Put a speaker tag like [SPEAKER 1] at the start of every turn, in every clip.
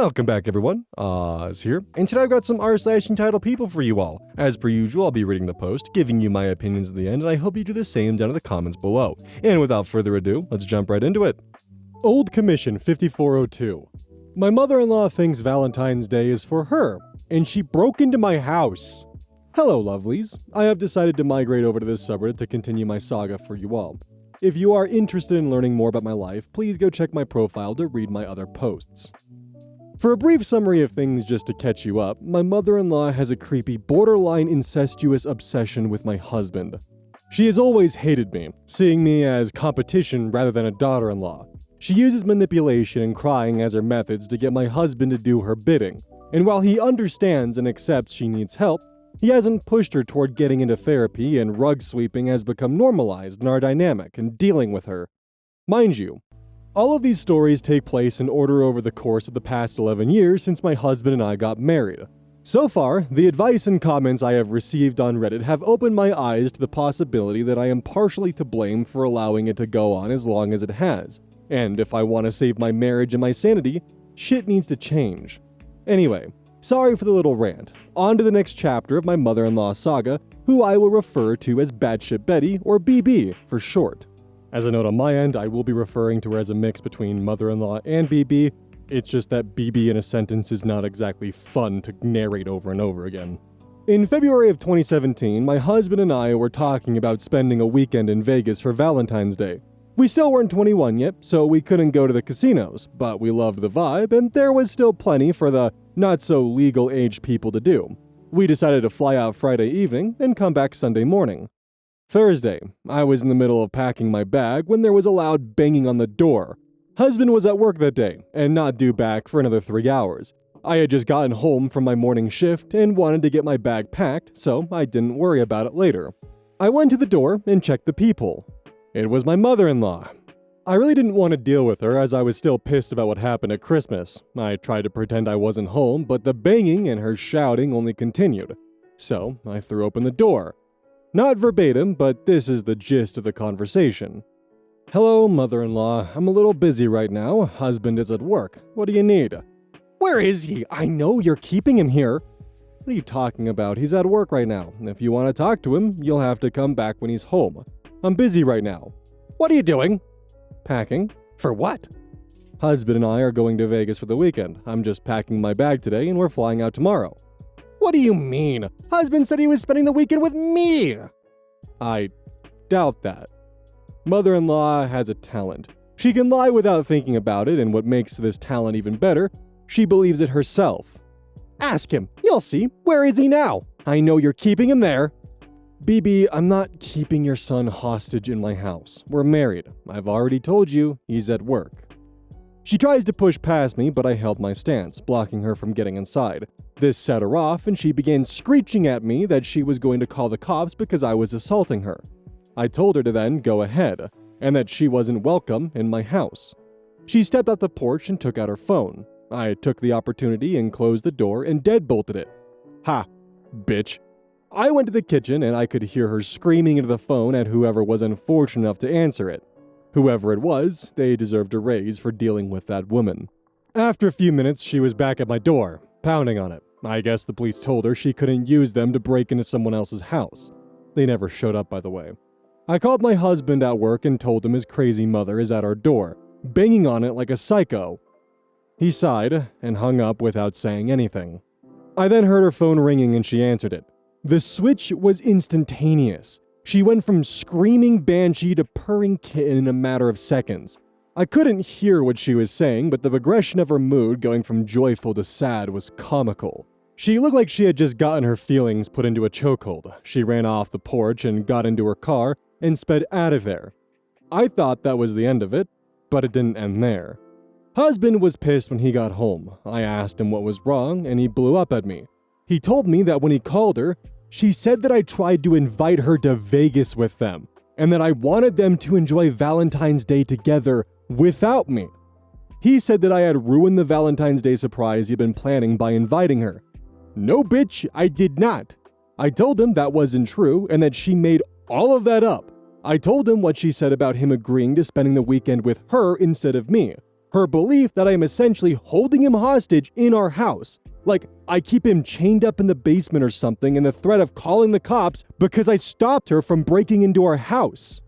[SPEAKER 1] Welcome back, everyone. Oz here, and today I've got some r/EntitledPeople for you all. As per usual, I'll be reading the post, giving you my opinions at the end, and I hope you do the same down in the comments below. And without further ado, let's jump right into it. Old Commission 5402. My mother-in-law thinks Valentine's Day is for her, and she broke into my house. Hello, lovelies. I have decided to migrate over to this subreddit to continue my saga for you all. If you are interested in learning more about my life, please go check my profile to read my other posts. For a brief summary of things just to catch you up, my mother-in-law has a creepy, borderline incestuous obsession with my husband. She has always hated me, seeing me as competition rather than a daughter-in-law. She uses manipulation and crying as her methods to get my husband to do her bidding, and while he understands and accepts she needs help, he hasn't pushed her toward getting into therapy, and rug sweeping has become normalized in our dynamic and dealing with her. Mind you, all of these stories take place in order over the course of the past 11 years since my husband and I got married. So far, the advice and comments I have received on Reddit have opened my eyes to the possibility that I am partially to blame for allowing it to go on as long as it has. And if I want to save my marriage and my sanity, shit needs to change. Anyway, sorry for the little rant. On to the next chapter of my mother-in-law saga, who I will refer to as Batshit Betty, or BB for short. As a note on my end, I will be referring to her as a mix between mother-in-law and BB. It's just that BB in a sentence is not exactly fun to narrate over and over again. In February of 2017, my husband and I were talking about spending a weekend in Vegas for Valentine's Day. We still weren't 21 yet, so we couldn't go to the casinos, but we loved the vibe, and there was still plenty for the not-so-legal age people to do. We decided to fly out Friday evening and come back Sunday morning. Thursday, I was in the middle of packing my bag when there was a loud banging on the door. Husband was at work that day, and not due back for another 3 hours. I had just gotten home from my morning shift and wanted to get my bag packed, so I didn't worry about it later. I went to the door and checked the peephole. It was my mother-in-law. I really didn't want to deal with her as I was still pissed about what happened at Christmas. I tried to pretend I wasn't home, but the banging and her shouting only continued. So I threw open the door. Not verbatim, but this is the gist of the conversation. Hello, mother-in-law. I'm a little busy right now. Husband is at work. What do you need? Where is he? I know you're keeping him here. What are you talking about? He's at work right now. If you want to talk to him, you'll have to come back when he's home. I'm busy right now. What are you doing? Packing. For what? Husband and I are going to Vegas for the weekend. I'm just packing my bag today and we're flying out tomorrow. What do you mean? Husband said he was spending the weekend with me! I doubt that. Mother-in-law has a talent. She can lie without thinking about it, and what makes this talent even better, she believes it herself. Ask him. You'll see. Where is he now? I know you're keeping him there. BB, I'm not keeping your son hostage in my house. We're married. I've already told you he's at work. She tries to push past me, but I held my stance, blocking her from getting inside. This set her off, and she began screeching at me that she was going to call the cops because I was assaulting her. I told her to then go ahead, and that she wasn't welcome in my house. She stepped out the porch and took out her phone. I took the opportunity and closed the door and deadbolted it. Ha, bitch. I went to the kitchen and I could hear her screaming into the phone at whoever was unfortunate enough to answer it. Whoever it was, they deserved a raise for dealing with that woman. After a few minutes, she was back at my door, pounding on it. I guess the police told her she couldn't use them to break into someone else's house. They never showed up, by the way. I called my husband at work and told him his crazy mother is at our door, banging on it like a psycho. He sighed and hung up without saying anything. I then heard her phone ringing and she answered it. The switch was instantaneous. She went from screaming banshee to purring kitten in a matter of seconds. I couldn't hear what she was saying, but the progression of her mood going from joyful to sad was comical. She looked like she had just gotten her feelings put into a chokehold. She ran off the porch and got into her car and sped out of there. I thought that was the end of it, but it didn't end there. Husband was pissed when he got home. I asked him what was wrong, and he blew up at me. He told me that when he called her, she said that I tried to invite her to Vegas with them, and that I wanted them to enjoy Valentine's Day together without me. He said that I had ruined the Valentine's Day surprise he'd been planning by inviting her. No, bitch, I did not. I told him that wasn't true and that she made all of that up. I told him what she said about him agreeing to spending the weekend with her instead of me. Her belief that I am essentially holding him hostage in our house. Like, I keep him chained up in the basement or something, and the threat of calling the cops because I stopped her from breaking into our house.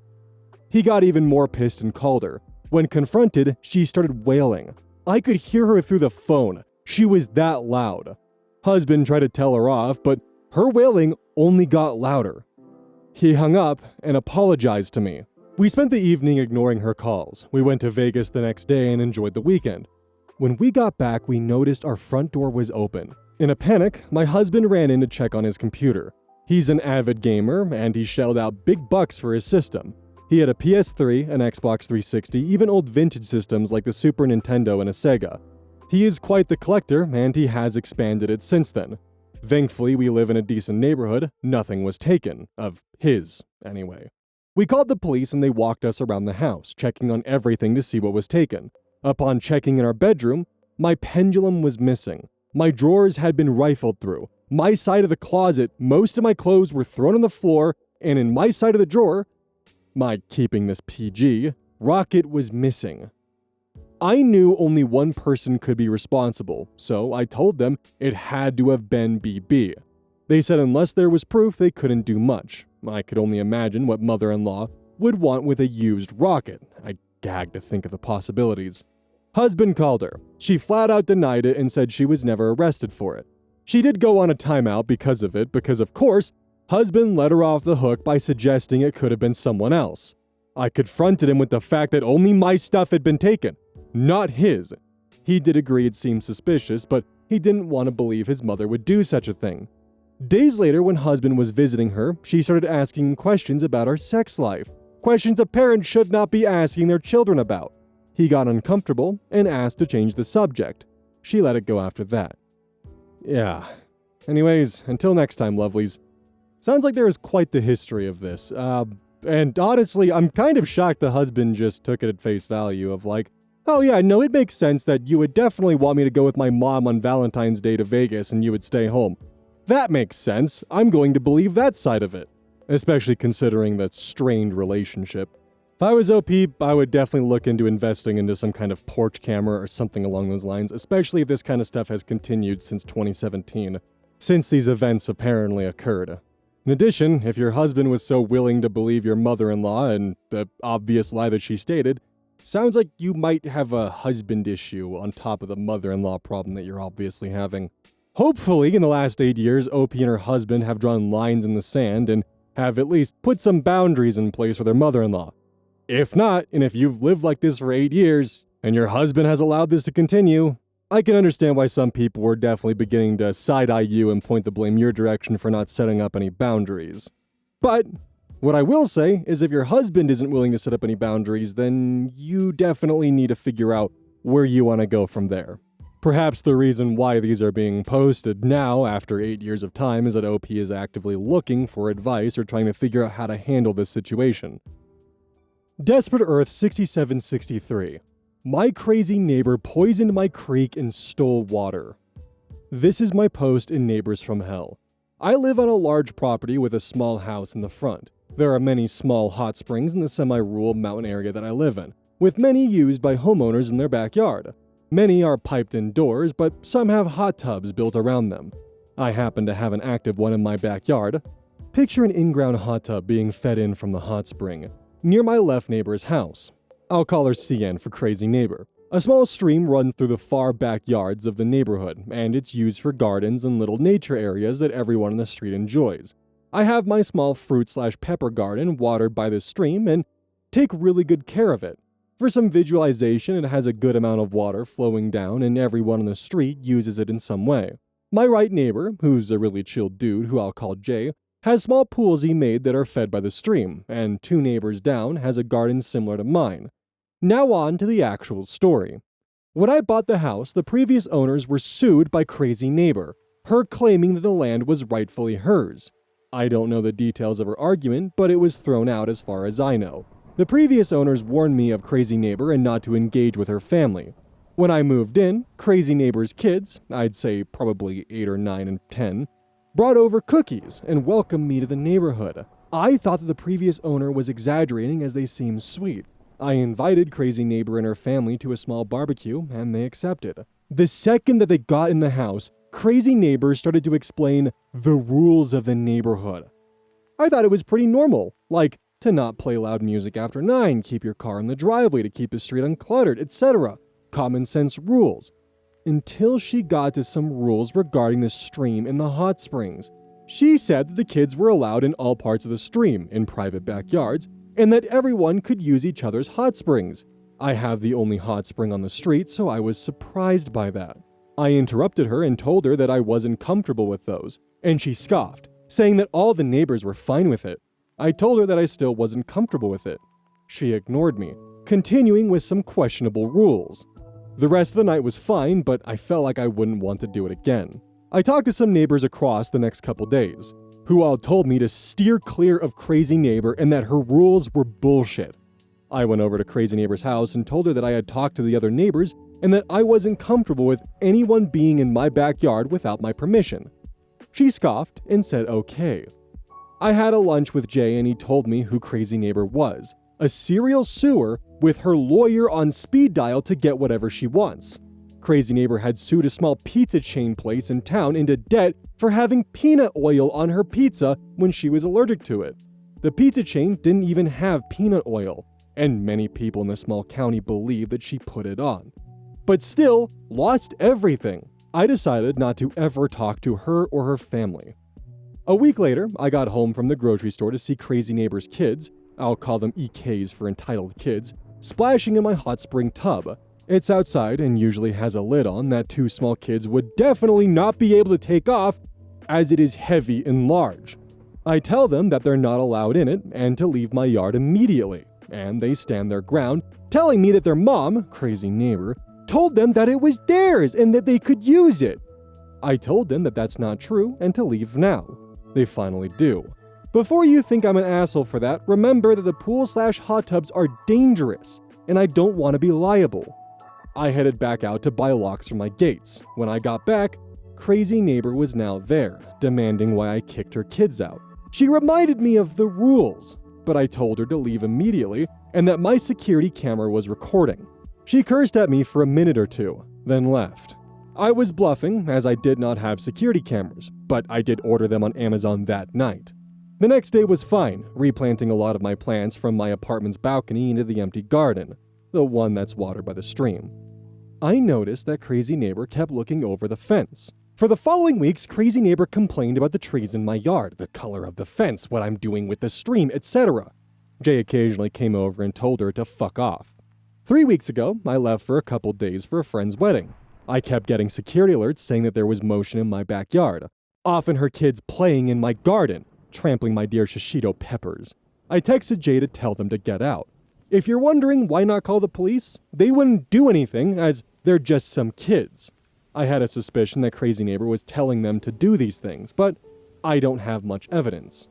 [SPEAKER 1] He got even more pissed and called her. When confronted, she started wailing. I could hear her through the phone. She was that loud. Husband tried to tell her off, but her wailing only got louder. He hung up and apologized to me. We spent the evening ignoring her calls. We went to Vegas the next day and enjoyed the weekend. When we got back, we noticed our front door was open. In a panic, my husband ran in to check on his computer. He's an avid gamer, and he shelled out big bucks for his system. He had a PS3, an Xbox 360, even old vintage systems like the Super Nintendo and a Sega. He is quite the collector, and he has expanded it since then. Thankfully, we live in a decent neighborhood. Nothing was taken. Of his, anyway. We called the police and they walked us around the house, checking on everything to see what was taken. Upon checking in our bedroom, my pendulum was missing. My drawers had been rifled through. My side of the closet, most of my clothes were thrown on the floor, and in my side of the drawer, my keeping this PG, rocket was missing. I knew only one person could be responsible, so I told them it had to have been BB. They said unless there was proof, they couldn't do much. I could only imagine what mother-in-law would want with a used rocket. I gagged to think of the possibilities. Husband called her. She flat out denied it and said she was never arrested for it. She did go on a timeout because of it, because of course, husband let her off the hook by suggesting it could have been someone else. I confronted him with the fact that only my stuff had been taken, not his. He did agree it seemed suspicious, but he didn't want to believe his mother would do such a thing. Days later, when husband was visiting her, she started asking him questions about our sex life. Questions a parent should not be asking their children about. He got uncomfortable and asked to change the subject. She let it go after that. Yeah. Anyways, until next time, lovelies. Sounds like there is quite the history of this. And honestly, I'm kind of shocked the husband just took it at face value of like, oh yeah, no, it makes sense that you would definitely want me to go with my mom on Valentine's Day to Vegas and you would stay home. That makes sense. I'm going to believe that side of it. Especially considering that strained relationship. If I was OP, I would definitely look into investing into some kind of porch camera or something along those lines, especially if this kind of stuff has continued since 2017, since these events apparently occurred. In addition, if your husband was so willing to believe your mother-in-law and the obvious lie that she stated, sounds like you might have a husband issue on top of the mother-in-law problem that you're obviously having. Hopefully, in the last 8 years, OP and her husband have drawn lines in the sand and have at least put some boundaries in place for their mother-in-law. If not, and if you've lived like this for 8 years, and your husband has allowed this to continue, I can understand why some people were definitely beginning to side-eye you and point the blame your direction for not setting up any boundaries. But what I will say is if your husband isn't willing to set up any boundaries, then you definitely need to figure out where you want to go from there. Perhaps the reason why these are being posted now, after 8 years of time, is that OP is actively looking for advice or trying to figure out how to handle this situation. Desperate Earth 6763. My crazy neighbor poisoned my creek and stole water. This is my post in Neighbors from Hell. I live on a large property with a small house in the front. There are many small hot springs in the semi-rural mountain area that I live in, with many used by homeowners in their backyard. Many are piped indoors, but some have hot tubs built around them. I happen to have an active one in my backyard. Picture an in-ground hot tub being fed in from the hot spring, near my left neighbor's house. I'll call her CN for crazy neighbor. A small stream runs through the far backyards of the neighborhood, and it's used for gardens and little nature areas that everyone on the street enjoys. I have my small fruit/pepper garden watered by this stream and take really good care of it. For some visualization, it has a good amount of water flowing down and everyone on the street uses it in some way. My right neighbor, who's a really chill dude who I'll call Jay, has small pools he made that are fed by the stream, and 2 neighbors down has a garden similar to mine. Now on to the actual story. When I bought the house, the previous owners were sued by crazy neighbor, her claiming that the land was rightfully hers. I don't know the details of her argument, but it was thrown out as far as I know. The previous owners warned me of crazy neighbor and not to engage with her family. When I moved in, crazy neighbor's kids, I'd say probably 8 or 9 and 10, brought over cookies and welcomed me to the neighborhood. I thought that the previous owner was exaggerating as they seemed sweet. I invited Crazy Neighbor and her family to a small barbecue, and they accepted. The second that they got in the house, Crazy Neighbor started to explain the rules of the neighborhood. I thought it was pretty normal, like to not play loud music after 9, keep your car in the driveway to keep the street uncluttered, etc. Common sense rules. Until she got to some rules regarding the stream in the hot springs. She said that the kids were allowed in all parts of the stream, in private backyards, and that everyone could use each other's hot springs. I have the only hot spring on the street, so I was surprised by that. I interrupted her and told her that I wasn't comfortable with those, and she scoffed, saying that all the neighbors were fine with it. I told her that I still wasn't comfortable with it. She ignored me, continuing with some questionable rules. The rest of the night was fine, but I felt like I wouldn't want to do it again. I talked to some neighbors across the next couple days, who all told me to steer clear of Crazy Neighbor and that her rules were bullshit. I went over to Crazy Neighbor's house and told her that I had talked to the other neighbors and that I wasn't comfortable with anyone being in my backyard without my permission. She scoffed and said okay. I had a lunch with Jay and he told me who Crazy Neighbor was, a serial suer with her lawyer on speed dial to get whatever she wants. Crazy Neighbor had sued a small pizza chain place in town into debt for having peanut oil on her pizza when she was allergic to it. The pizza chain didn't even have peanut oil, and many people in the small county believed that she put it on. But still, lost everything. I decided not to ever talk to her or her family. A week later, I got home from the grocery store to see Crazy Neighbor's kids, I'll call them EKs for entitled kids, splashing in my hot spring tub. It's outside and usually has a lid on that 2 small kids would definitely not be able to take off as it is heavy and large. I tell them that they're not allowed in it and to leave my yard immediately, and they stand their ground, telling me that their mom, Crazy Neighbor, told them that it was theirs and that they could use it. I told them that that's not true and to leave now. They finally do. Before you think I'm an asshole for that, remember that the pool/hot tubs are dangerous, and I don't want to be liable. I headed back out to buy locks for my gates. When I got back, Crazy Neighbor was now there, demanding why I kicked her kids out. She reminded me of the rules, but I told her to leave immediately and that my security camera was recording. She cursed at me for a minute or two, then left. I was bluffing as I did not have security cameras, but I did order them on Amazon that night. The next day was fine, replanting a lot of my plants from my apartment's balcony into the empty garden, the one that's watered by the stream. I noticed that Crazy Neighbor kept looking over the fence. For the following weeks, Crazy Neighbor complained about the trees in my yard, the color of the fence, what I'm doing with the stream, etc. Jay occasionally came over and told her to fuck off. 3 weeks ago, I left for a couple days for a friend's wedding. I kept getting security alerts saying that there was motion in my backyard, often her kids playing in my garden, trampling my dear shishito peppers. I texted Jay to tell them to get out. If you're wondering why not call the police, they wouldn't do anything as they're just some kids. I had a suspicion that Crazy Neighbor was telling them to do these things, but I don't have much evidence.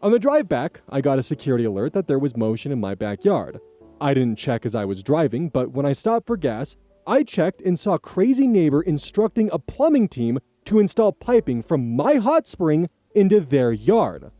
[SPEAKER 1] On the drive back, I got a security alert that there was motion in my backyard. I didn't check as I was driving, but when I stopped for gas, I checked and saw Crazy Neighbor instructing a plumbing team to install piping from my hot spring into their yard.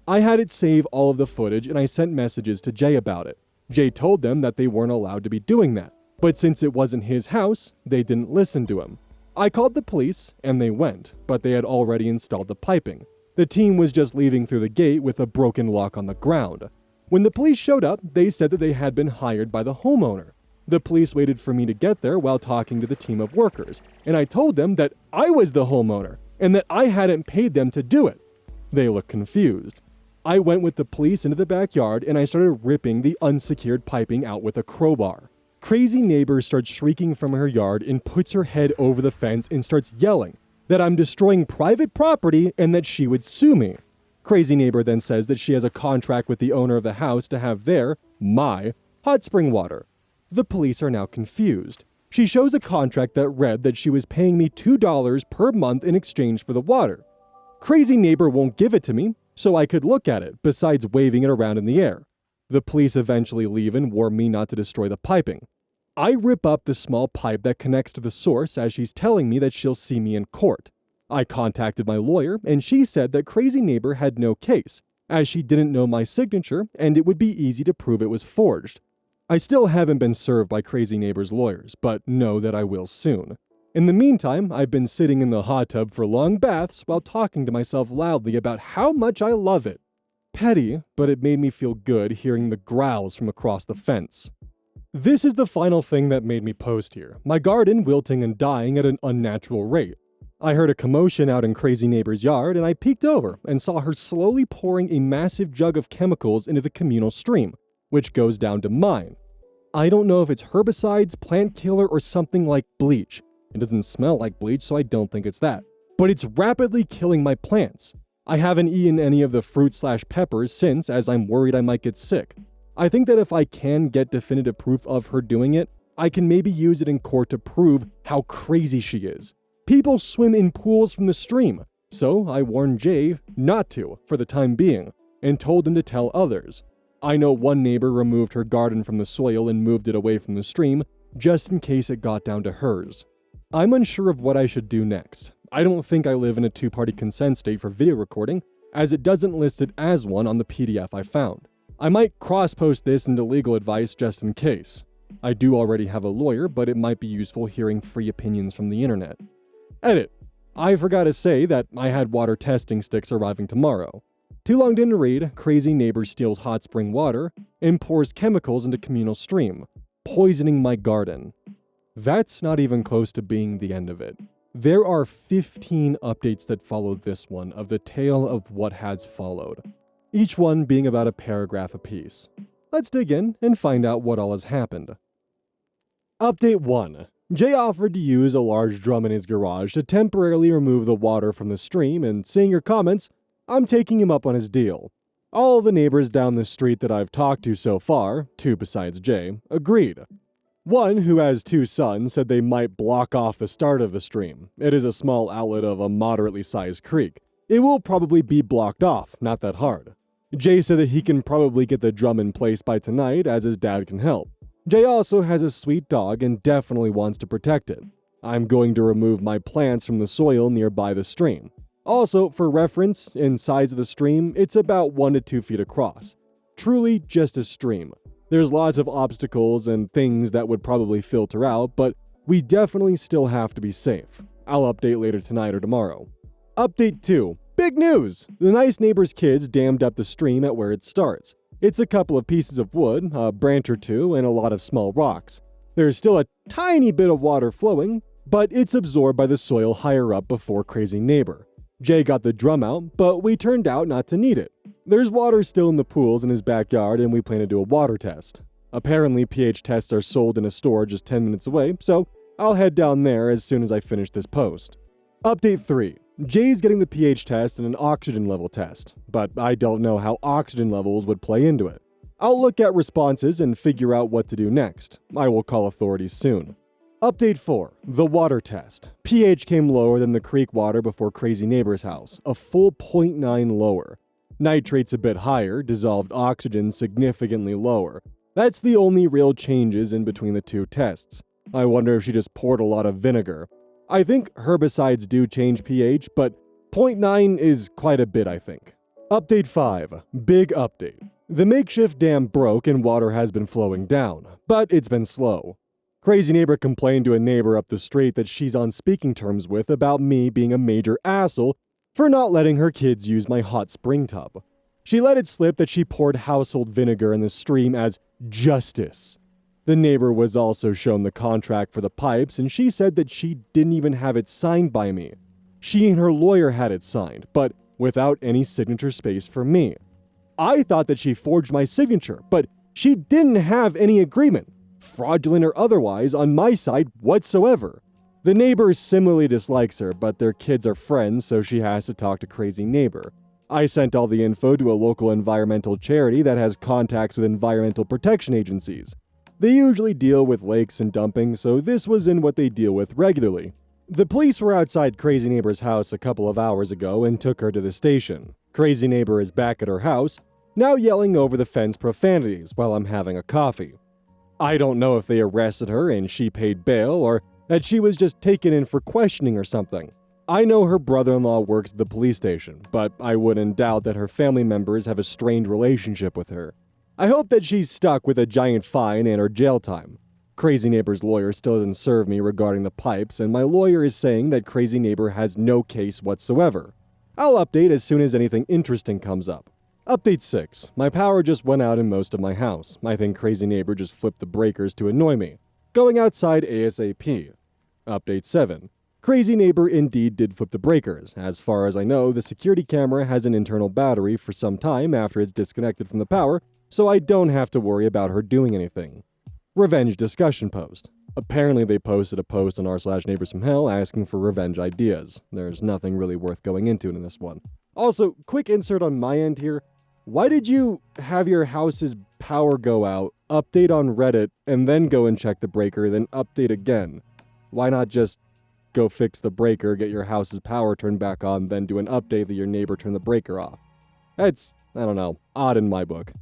[SPEAKER 1] I had it save all of the footage and I sent messages to Jay about it. Jay told them that they weren't allowed to be doing that, but since it wasn't his house, they didn't listen to him. I called the police and they went, but they had already installed the piping. The team was just leaving through the gate with a broken lock on the ground. When the police showed up, they said that they had been hired by the homeowner. The police waited for me to get there while talking to the team of workers, and I told them that I was the homeowner and that I hadn't paid them to do it. They looked confused. I went with the police into the backyard and I started ripping the unsecured piping out with a crowbar. Crazy Neighbor starts shrieking from her yard and puts her head over the fence and starts yelling that I'm destroying private property and that she would sue me. Crazy Neighbor then says that she has a contract with the owner of the house to have my hot spring water. The police are now confused. She shows a contract that read that she was paying me $2 per month in exchange for the water. Crazy Neighbor won't give it to me, so I could look at it, besides waving it around in the air. The police eventually leave and warn me not to destroy the piping. I rip up the small pipe that connects to the source as she's telling me that she'll see me in court. I contacted my lawyer and she said that Crazy Neighbor had no case, as she didn't know my signature and it would be easy to prove it was forged. I still haven't been served by crazy neighbor's lawyers, but know that I will soon. In the meantime, I've been sitting in the hot tub for long baths while talking to myself loudly about how much I love it. Petty, but it made me feel good hearing the growls from across the fence. This is the final thing that made me post here. My garden wilting and dying at an unnatural rate. I heard a commotion out in crazy neighbor's yard and I peeked over and saw her slowly pouring a massive jug of chemicals into the communal stream, which goes down to mine. I don't know if it's herbicides, plant killer, or something like bleach. It doesn't smell like bleach, so I don't think it's that. But it's rapidly killing my plants. I haven't eaten any of the fruit/peppers since, as I'm worried I might get sick. I think that if I can get definitive proof of her doing it, I can maybe use it in court to prove how crazy she is. People swim in pools from the stream, so I warned Jay not to for the time being, and told him to tell others. I know one neighbor removed her garden from the soil and moved it away from the stream, just in case it got down to hers. I'm unsure of what I should do next. I don't think I live in a two-party consent state for video recording, as it doesn't list it as one on the PDF I found. I might cross-post this into legal advice just in case. I do already have a lawyer, but it might be useful hearing free opinions from the internet. Edit. I forgot to say that I had water testing sticks arriving tomorrow. Too long didn't read, crazy neighbor steals hot spring water and pours chemicals into communal stream, poisoning my garden. That's not even close to being the end of it. There are 15 updates that follow this one of the tale of what has followed, each one being about a paragraph apiece. Let's dig in and find out what all has happened. Update 1. Jay offered to use a large drum in his garage to temporarily remove the water from the stream, and seeing your comments, I'm taking him up on his deal. All the neighbors down the street that I've talked to so far, 2 besides Jay, agreed. One, who has 2 sons, said they might block off the start of the stream. It is a small outlet of a moderately sized creek. It will probably be blocked off, not that hard. Jay said that he can probably get the drum in place by tonight, as his dad can help. Jay also has a sweet dog and definitely wants to protect it. I'm going to remove my plants from the soil nearby the stream. Also, for reference, in size of the stream, it's about 1 to 2 feet across. Truly just a stream. There's lots of obstacles and things that would probably filter out, but we definitely still have to be safe. I'll update later tonight or tomorrow. Update 2. Big news! The nice neighbor's kids dammed up the stream at where it starts. It's a couple of pieces of wood, a branch or 2, and a lot of small rocks. There's still a tiny bit of water flowing, but it's absorbed by the soil higher up before crazy neighbor. Jay got the drum out, but we turned out not to need it. There's water still in the pools in his backyard, and we plan to do a water test. Apparently, pH tests are sold in a store just 10 minutes away, so I'll head down there as soon as I finish this post. Update 3. Jay's getting the pH test and an oxygen level test, but I don't know how oxygen levels would play into it. I'll look at responses and figure out what to do next. I will call authorities soon. Update 4. The water test. pH came lower than the creek water before crazy neighbor's house, a full 0.9 lower. Nitrates a bit higher, dissolved oxygen significantly lower. That's the only real changes in between the 2 tests. I wonder if she just poured a lot of vinegar. I think herbicides do change pH, but 0.9 is quite a bit, I think. Update 5. Big update. The makeshift dam broke and water has been flowing down, but it's been slow. Crazy neighbor complained to a neighbor up the street that she's on speaking terms with about me being a major asshole for not letting her kids use my hot spring tub. She let it slip that she poured household vinegar in the stream as justice. The neighbor was also shown the contract for the pipes, and she said that she didn't even have it signed by me. She and her lawyer had it signed, but without any signature space for me. I thought that she forged my signature, but she didn't have any agreement, fraudulent or otherwise, on my side whatsoever. The neighbor similarly dislikes her, but their kids are friends, so she has to talk to crazy neighbor. I sent all the info to a local environmental charity that has contacts with environmental protection agencies. They usually deal with lakes and dumping, so this was in what they deal with regularly. The police were outside crazy neighbor's house a couple of hours ago and took her to the station. Crazy neighbor is back at her house, now yelling over the fence profanities while I'm having a coffee. I don't know if they arrested her and she paid bail, or that she was just taken in for questioning or something. I know her brother-in-law works at the police station, but I wouldn't doubt that her family members have a strained relationship with her. I hope that she's stuck with a giant fine and her jail time. Crazy Neighbor's lawyer still doesn't serve me regarding the pipes, and my lawyer is saying that Crazy Neighbor has no case whatsoever. I'll update as soon as anything interesting comes up. Update 6. My power just went out in most of my house. I think Crazy Neighbor just flipped the breakers to annoy me. Going outside ASAP. Update 7. Crazy Neighbor indeed did flip the breakers. As far as I know, the security camera has an internal battery for some time after it's disconnected from the power, so I don't have to worry about her doing anything. Revenge discussion post. Apparently they posted a post on r/neighbors from hell asking for revenge ideas. There's nothing really worth going into in this one. Also, quick insert on my end here. Why did you have your house's power go out, update on Reddit, and then go and check the breaker, then update again? Why not just go fix the breaker, get your house's power turned back on, then do an update that your neighbor turned the breaker off? That's, I don't know, odd in my book.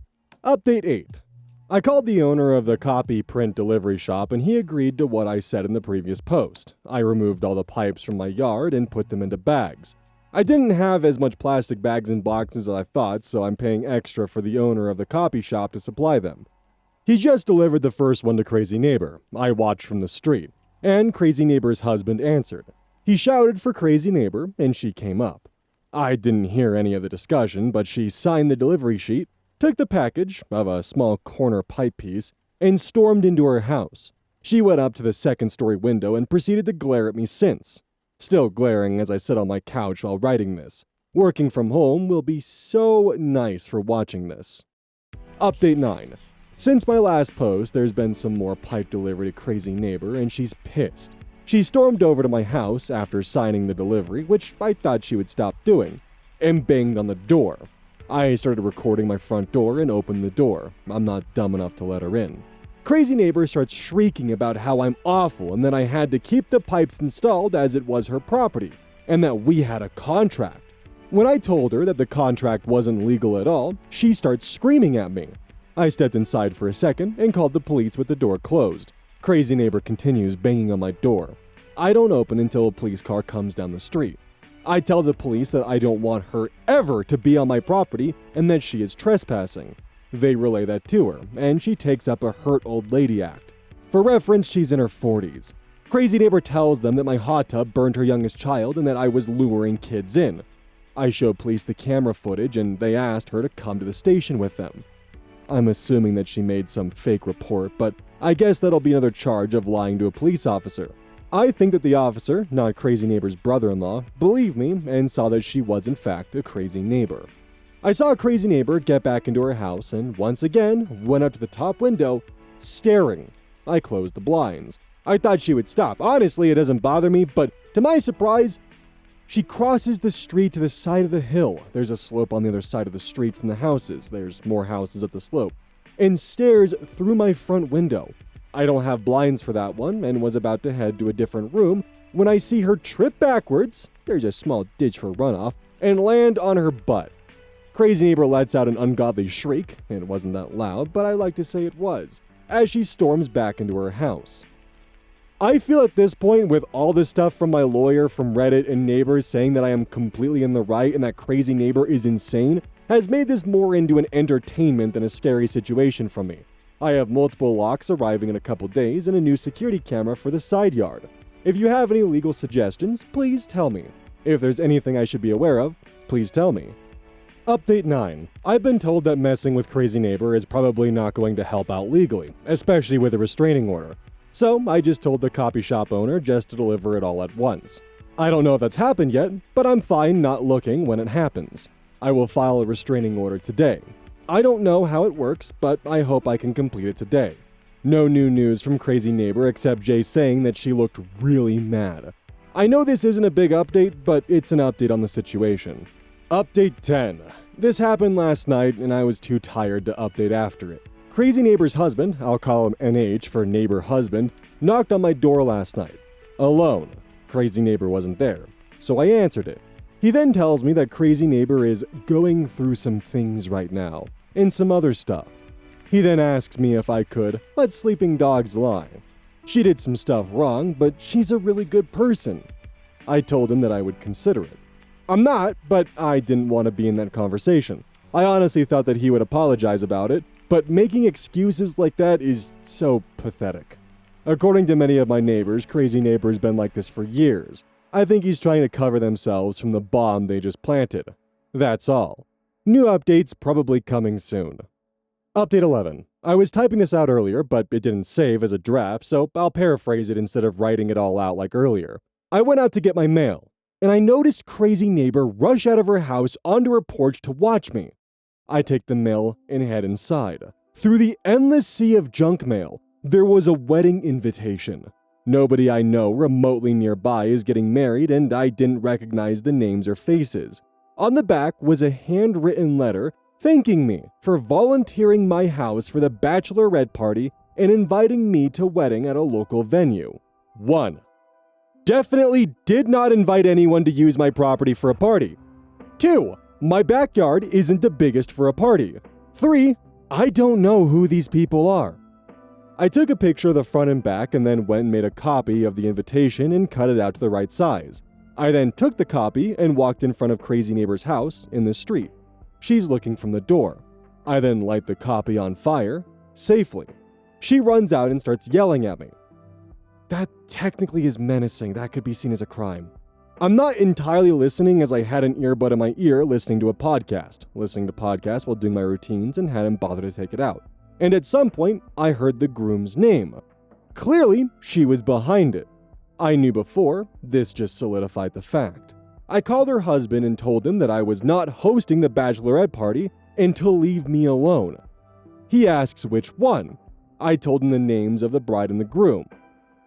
[SPEAKER 1] Update 8. I called the owner of the copy print delivery shop and he agreed to what I said in the previous post. I removed all the pipes from my yard and put them into bags. I didn't have as much plastic bags and boxes as I thought, so I'm paying extra for the owner of the copy shop to supply them. He just delivered the first one to Crazy Neighbor. I watched from the street, and Crazy Neighbor's husband answered. He shouted for Crazy Neighbor, and she came up. I didn't hear any of the discussion, but she signed the delivery sheet, took the package of a small corner pipe piece, and stormed into her house. She went up to the second-story window and proceeded to glare at me since. Still glaring as I sit on my couch while writing this. Working from home will be so nice for watching this. Update 9. Since my last post, there's been some more pipe delivery to Crazy Neighbor, and she's pissed. She stormed over to my house after signing the delivery, which I thought she would stop doing, and banged on the door. I started recording my front door and opened the door. I'm not dumb enough to let her in. Crazy Neighbor starts shrieking about how I'm awful and that I had to keep the pipes installed as it was her property, and that we had a contract. When I told her that the contract wasn't legal at all, she starts screaming at me. I stepped inside for a second and called the police with the door closed. Crazy Neighbor continues banging on my door. I don't open until a police car comes down the street. I tell the police that I don't want her ever to be on my property and that she is trespassing. They relay that to her, and she takes up a hurt old lady act. For reference, she's in her 40s. Crazy Neighbor tells them that my hot tub burned her youngest child and that I was luring kids in. I showed police the camera footage and they asked her to come to the station with them. I'm assuming that she made some fake report, but I guess that'll be another charge of lying to a police officer. I think that the officer, not Crazy Neighbor's brother-in-law, believed me and saw that she was in fact a crazy neighbor. I saw Crazy Neighbor get back into her house and once again went up to the top window, staring. I closed the blinds. I thought she would stop. Honestly, it doesn't bother me, but to my surprise, she crosses the street to the side of the hill. There's a slope on the other side of the street from the houses. There's more houses at the slope. And stares through my front window. I don't have blinds for that one and was about to head to a different room when I see her trip backwards, there's a small ditch for runoff, and land on her butt. Crazy Neighbor lets out an ungodly shriek, and it wasn't that loud, but I like to say it was, as she storms back into her house. I feel at this point, with all the stuff from my lawyer, from Reddit, and neighbors saying that I am completely in the right and that Crazy Neighbor is insane, has made this more into an entertainment than a scary situation from me. I have multiple locks arriving in a couple days and a new security camera for the side yard. If you have any legal suggestions, please tell me. If there's anything I should be aware of, please tell me. Update 9. I've been told that messing with Crazy Neighbor is probably not going to help out legally, especially with a restraining order. So I just told the copy shop owner just to deliver it all at once. I don't know if that's happened yet, but I'm fine not looking when it happens. I will file a restraining order today. I don't know how it works, but I hope I can complete it today. No new news from Crazy Neighbor except Jay saying that she looked really mad. I know this isn't a big update, but it's an update on the situation. Update 10. This happened last night and I was too tired to update after it. Crazy Neighbor's husband, I'll call him NH for neighbor husband, knocked on my door last night. Alone. Crazy Neighbor wasn't there, so I answered it. He then tells me that Crazy Neighbor is going through some things right now, and some other stuff. He then asks me if I could let sleeping dogs lie. She did some stuff wrong, but she's a really good person. I told him that I would consider it. I'm not, but I didn't want to be in that conversation. I honestly thought that he would apologize about it, but making excuses like that is so pathetic. According to many of my neighbors, Crazy Neighbor has been like this for years. I think he's trying to cover themselves from the bomb they just planted. That's all. New updates probably coming soon. Update 11. I was typing this out earlier, but it didn't save as a draft, so I'll paraphrase it instead of writing it all out like earlier. I went out to get my mail, and I noticed Crazy Neighbor rush out of her house onto her porch to watch me. I take the mail and head inside. Through the endless sea of junk mail, there was a wedding invitation. Nobody I know remotely nearby is getting married, and I didn't recognize the names or faces. On the back was a handwritten letter thanking me for volunteering my house for the bachelorette party and inviting me to wedding at a local venue. 1. Definitely did not invite anyone to use my property for a party. 2. My backyard isn't the biggest for a party. 3. I don't know who these people are. I took a picture of the front and back and then went and made a copy of the invitation and cut it out to the right size. I then took the copy and walked in front of Crazy Neighbor's house in the street. She's looking from the door. I then light the copy on fire, safely. She runs out and starts yelling at me. That technically is menacing. That could be seen as a crime. I'm not entirely listening as I had an earbud in my ear listening to a podcast. Listening to podcasts while doing my routines and hadn't bothered to take it out. And at some point, I heard the groom's name. Clearly, she was behind it. I knew before, this just solidified the fact. I called her husband and told him that I was not hosting the bachelorette party and to leave me alone. He asks which one. I told him the names of the bride and the groom.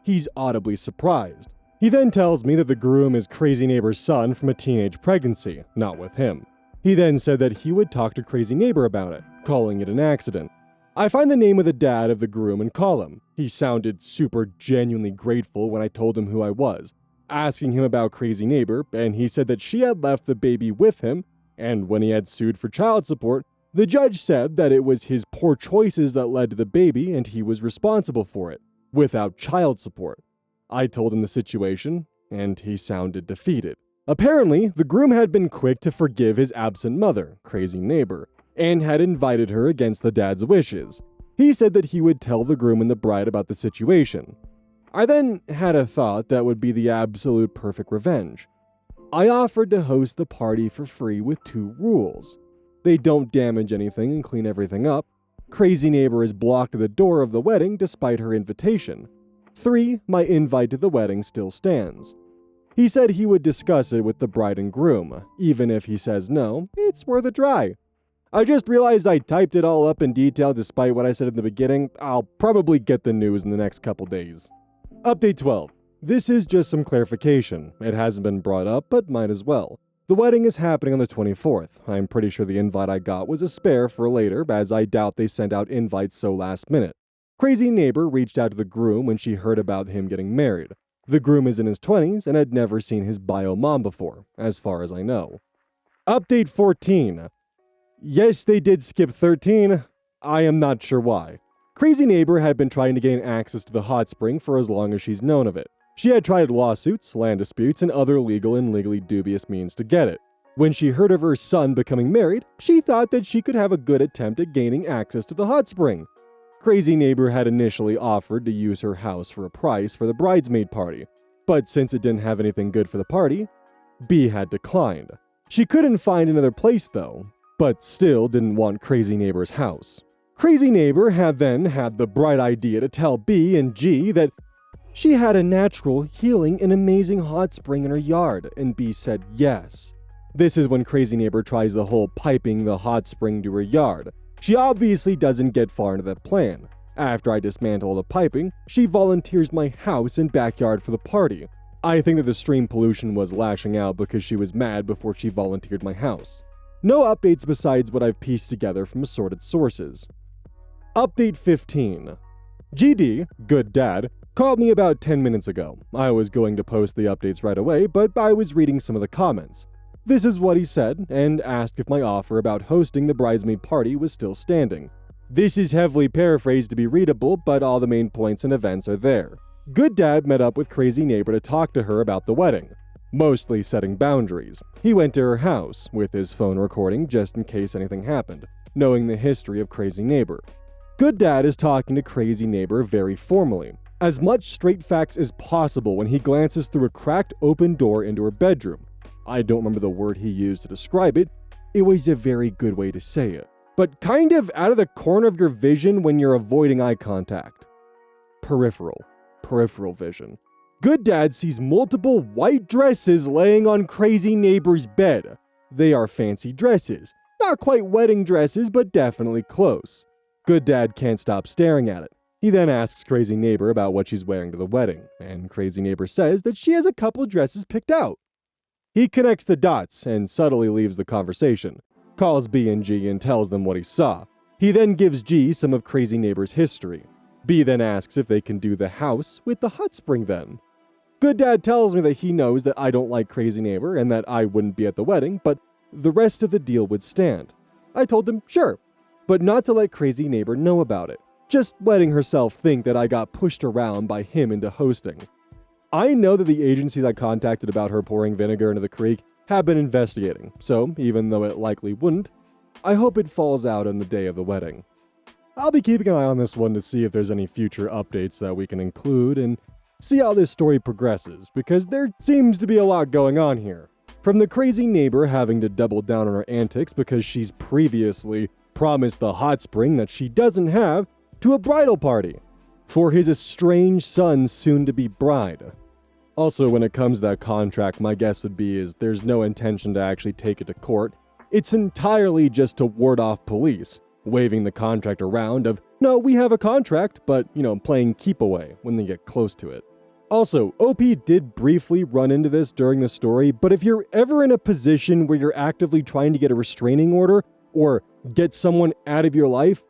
[SPEAKER 1] He's audibly surprised. He then tells me that the groom is Crazy Neighbor's son from a teenage pregnancy, not with him. He then said that he would talk to Crazy Neighbor about it, calling it an accident. I find the name of the dad of the groom and call him. He sounded super genuinely grateful when I told him who I was, asking him about Crazy Neighbor, and he said that she had left the baby with him, and when he had sued for child support, the judge said that it was his poor choices that led to the baby and he was responsible for it, without child support. I told him the situation, and he sounded defeated. Apparently, the groom had been quick to forgive his absent mother, Crazy Neighbor, and had invited her against the dad's wishes. He said that he would tell the groom and the bride about the situation. I then had a thought that would be the absolute perfect revenge. I offered to host the party for free with 2 rules. They don't damage anything and clean everything up. Crazy Neighbor is blocked at the door of the wedding despite her invitation. 3. My invite to the wedding still stands. He said he would discuss it with the bride and groom. Even if he says no, it's worth a try. I just realized I typed it all up in detail despite what I said in the beginning. I'll probably get the news in the next couple days. Update 12. This is just some clarification. It hasn't been brought up, but might as well. The wedding is happening on the 24th. I'm pretty sure the invite I got was a spare for later, as I doubt they sent out invites so last minute. Crazy Neighbor reached out to the groom when she heard about him getting married. The groom is in his 20s and had never seen his bio mom before, as far as I know. Update 14. Yes, they did skip 13. I am not sure why. Crazy Neighbor had been trying to gain access to the hot spring for as long as she's known of it. She had tried lawsuits, land disputes, and other legal and legally dubious means to get it. When she heard of her son becoming married, she thought that she could have a good attempt at gaining access to the hot spring. Crazy Neighbor had initially offered to use her house for a price for the bridesmaid party, but since it didn't have anything good for the party, B had declined. She couldn't find another place though, but still didn't want Crazy Neighbor's house. Crazy Neighbor had then had the bright idea to tell B and G that she had a natural, healing, and amazing hot spring in her yard, and B said yes. This is when Crazy Neighbor tries the whole piping the hot spring to her yard. She obviously doesn't get far into that plan. After I dismantle the piping, she volunteers my house and backyard for the party. I think that the stream pollution was lashing out because she was mad before she volunteered my house. No updates besides what I've pieced together from assorted sources. Update 15. GD, good dad, called me about 10 minutes ago. I was going to post the updates right away, but I was reading some of the comments. This is what he said, and asked if my offer about hosting the bridesmaid party was still standing. This is heavily paraphrased to be readable, but all the main points and events are there. Good dad met up with Crazy Neighbor to talk to her about the wedding, mostly setting boundaries. He went to her house, with his phone recording just in case anything happened. knowing the history of Crazy Neighbor. Good Dad is talking to Crazy Neighbor very formally, as much straight facts as possible when he glances through a cracked open door into her bedroom. I don't remember the word he used to describe it. It was a very good way to say it, but kind of out of the corner of your vision when you're avoiding eye contact. Peripheral vision. Good Dad sees multiple white dresses laying on Crazy Neighbor's bed. They are fancy dresses. Not quite wedding dresses, but definitely close. Good Dad can't stop staring at it. He then asks Crazy Neighbor about what she's wearing to the wedding, and Crazy Neighbor says that she has a couple dresses picked out. He connects the dots and subtly leaves the conversation, calls B and G and tells them what he saw. He then gives G some of Crazy Neighbor's history. B then asks if they can do the house with the hot spring then. Good Dad tells me that he knows that I don't like Crazy Neighbor and that I wouldn't be at the wedding, but the rest of the deal would stand. I told him, sure, but not to let Crazy Neighbor know about it, just letting herself think that I got pushed around by him into hosting. I know that the agencies I contacted about her pouring vinegar into the creek have been investigating, so even though it likely wouldn't, I hope it falls out on the day of the wedding. I'll be keeping an eye on this one to see if there's any future updates that we can include and see how this story progresses, because there seems to be a lot going on here. From the Crazy Neighbor having to double down on her antics because she's previously promised the hot spring that she doesn't have, to a bridal party for his estranged son's soon-to-be bride. Also, when it comes to that contract, my guess would be is there's no intention to actually take it to court. It's entirely just to ward off police, waving the contract around of, no, we have a contract, but, playing keep away when they get close to it. Also, OP did briefly run into this during the story, but if you're ever in a position where you're actively trying to get a restraining order or get someone out of your life,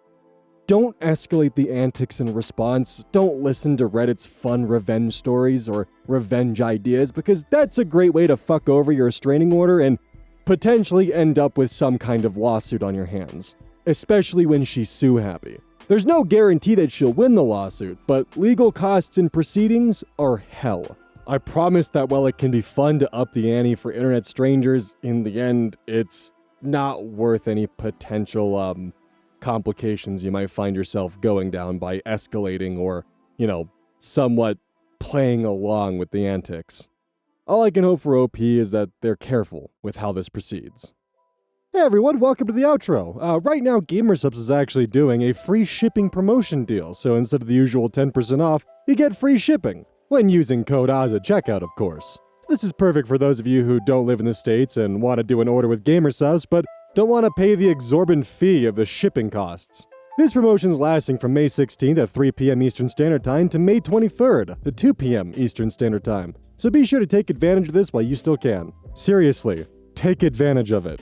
[SPEAKER 1] don't escalate the antics in response. Don't listen to Reddit's fun revenge stories or revenge ideas, because that's a great way to fuck over your restraining order and potentially end up with some kind of lawsuit on your hands, especially when she's sue happy. There's no guarantee that she'll win the lawsuit, but legal costs and proceedings are hell. I promise that while it can be fun to up the ante for internet strangers, in the end, it's not worth any potential, complications you might find yourself going down by escalating or, somewhat playing along with the antics. All I can hope for OP is that they're careful with how this proceeds. Hey everyone, welcome to the outro. Right now, GamerSubs is actually doing a free shipping promotion deal, so instead of the usual 10% off, you get free shipping, when using code OZ at checkout, of course. So this is perfect for those of you who don't live in the States and want to do an order with GamerSubs, but don't want to pay the exorbitant fee of the shipping costs. This promotion is lasting from May 16th at 3 p.m. Eastern Standard Time to May 23rd at 2 p.m. Eastern Standard Time. So be sure to take advantage of this while you still can. Seriously, take advantage of it.